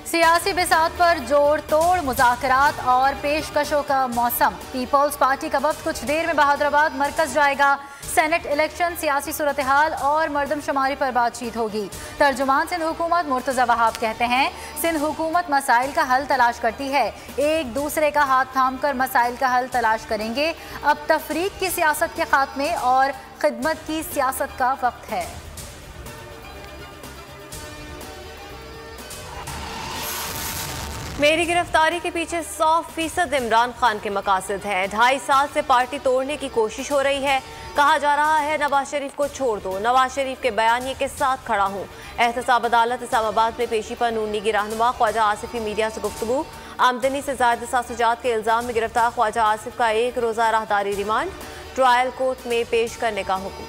सियासी बिसात पर जोड़ तोड़ मुज़ाकरात और पेशकशों का मौसम। पीपल्स पार्टी का वक्त कुछ देर में बहादुराबाद मरकज जाएगा। सेनेट इलेक्शन, सियासी सूरत हाल और मरदमशुमारी पर बातचीत होगी। तर्जुमान सिंध हुकूमत मुर्तज़ा वहाब कहते हैं, सिंध हुकूमत मसाइल का हल तलाश करती है, एक दूसरे का हाथ थाम कर मसाइल का हल तलाश करेंगे। अब तफरीक की सियासत के खात्मे और खिदमत की सियासत का वक्त है। मेरी गिरफ्तारी के पीछे 100% इमरान खान के मकासद हैं। 2.5 साल से पार्टी तोड़ने की कोशिश हो रही है। कहा जा रहा है नवाज शरीफ को छोड़ दो, नवाज शरीफ के बयानिए के साथ खड़ा हूँ। एहतसाब अदालत इस्लामाबाद में पेशी पर नून लीगी रहनुमा ख्वाजा आसिफ की मीडिया से गुफ्तगू। आमदनी से ज़ायद सासुजात के इल्ज़ाम में गिरफ्तार ख्वाजा आसिफ का 1 रोज़ा राहदारी रिमांड, ट्रायल कोर्ट में पेश करने का हुक्म।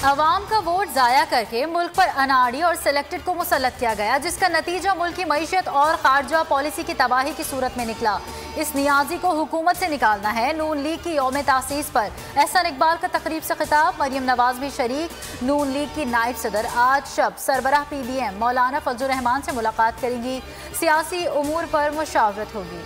अवाम का वोट ज़ाया करके मुल्क पर अनाड़ी और सिलेक्टेड को मुसल्लत किया गया, जिसका नतीजा मुल्क की मईशत और खारजा पॉलिसी की तबाही की सूरत में निकला। इस नियाजी को हुकूमत से निकालना है। नून लीग की यौम तासीस पर एहसान इकबाल का तकरीब से खिताब, मरियम नवाज भी शरीक। नून लीग की नायब सदर आज शब सरबराह PDM मौलाना फजलुर रहमान से मुलाकात करेंगी। सियासी उमूर पर मुशावरत होगी।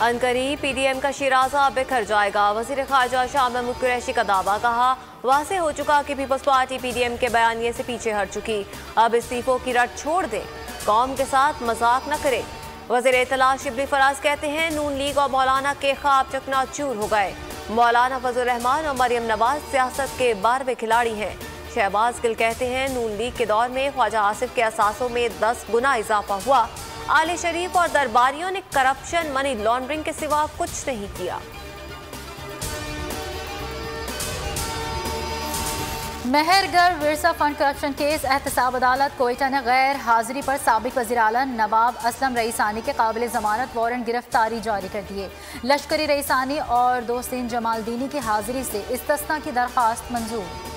अनकरीब PDM का शिराजा बिखर जाएगा। वज़ीर ख़ारजा शाह महमूद कुरैशी का दावा, कहा वाज़े हो चुका कि पीपल्स पार्टी PDM के बयानिए से पीछे हट चुकी। अब इस्तीफों की रट छोड़ दे, कौम के साथ मजाक न करे। वज़ीर इत्तला शिबली फराज कहते हैं, नून लीग और मौलाना के ख्वाब चकनाचूर हो गए। मौलाना फजलुर रहमान और मरियम नवाज सियासत के 12वें खिलाड़ी हैं। शहबाज गिल कहते हैं, नून लीग के दौर में ख्वाजा आसिफ के असासों में 10 गुना इजाफा हुआ। आले शरीफ और दरबारियों ने करप्शन, मनी लॉन्ड्रिंग के सिवा कुछ नहीं किया। Mehrgarh Virsa fund corruption case, एहतसाब अदालत कोयटा ने गैर हाजिरी पर साबिक वज़ीर आला नवाब असलम रईसानी के काबिल ज़मानत वारंट गिरफ्तारी जारी कर दिए। लश्करी रईसानी और दोस्तीन जमालदीनी की हाजिरी से इस्तिस्ना की दरख्वास्त मंजूर।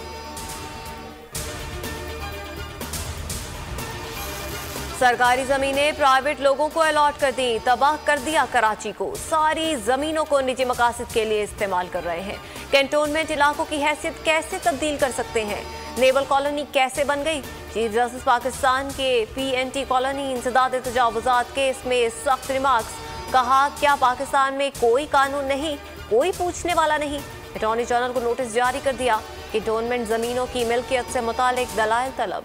सरकारी जमीनें प्राइवेट लोगों को अलॉट कर दी, तबाह कर दिया कराची को। सारी जमीनों को निजी मकासद के लिए इस्तेमाल कर रहे हैं। कैंटोनमेंट इलाकों की हैसियत कैसे तब्दील कर सकते हैं? नेवल कॉलोनी कैसे बन गई? चीफ जस्टिस पाकिस्तान के PNT कॉलोनी इंसदाद तजावुजात केस में सख्त रिमार्क्स। कहा, क्या पाकिस्तान में कोई कानून नहीं, कोई पूछने वाला नहीं? अटॉर्नी जनरल को नोटिस जारी कर दिया। कैंटोनमेंट जमीनों की मिल्कियत से मुतालिक दलाइल तलब।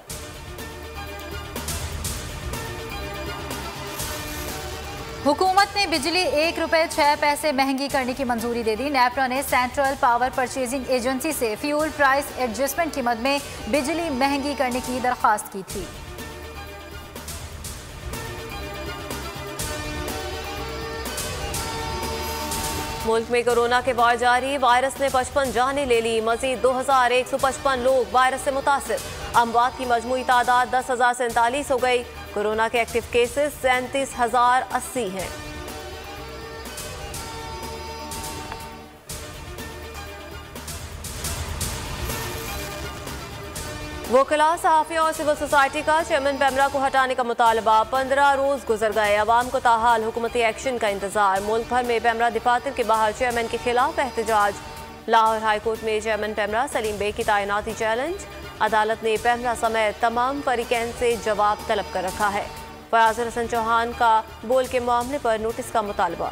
हुकूमत ने बिजली 1 रुपये 6 पैसे महंगी करने की मंजूरी दे दी। नेपरा ने सेंट्रल पावर परचेजिंग एजेंसी से फ्यूल प्राइस एडजस्टमेंट की मद में बिजली महंगी करने की दरख्वास्त की थी। मुल्क में कोरोना के वार जारी, वायरस ने 55 जानें ले ली। मजीद 2155 लोग वायरस से मुतासिर। अमवात की मजमूई तादाद 10,047 हो गई। कोरोना के एक्टिव केसेस 37,080 हैं। वकीला, सहाफ़ियों और सिविल सोसाइटी का चेयरमैन पेमरा को हटाने का मुतालबा। 15 रोज गुजर गए, अवाम को ताहाल हुकूमती एक्शन का इंतजार। मुल्क भर में पेमरा दफातर के बाहर चेयरमैन के खिलाफ एहतजाज। लाहौर हाईकोर्ट में चेयरमैन पेमरा सलीम बेग की तैनाती चैलेंज। अदालत ने पेमरा समेत तमाम फरीकैन से जवाब तलब कर रखा है। फयाज हसन चौहान का बोल के मामले पर नोटिस का मुतालबा।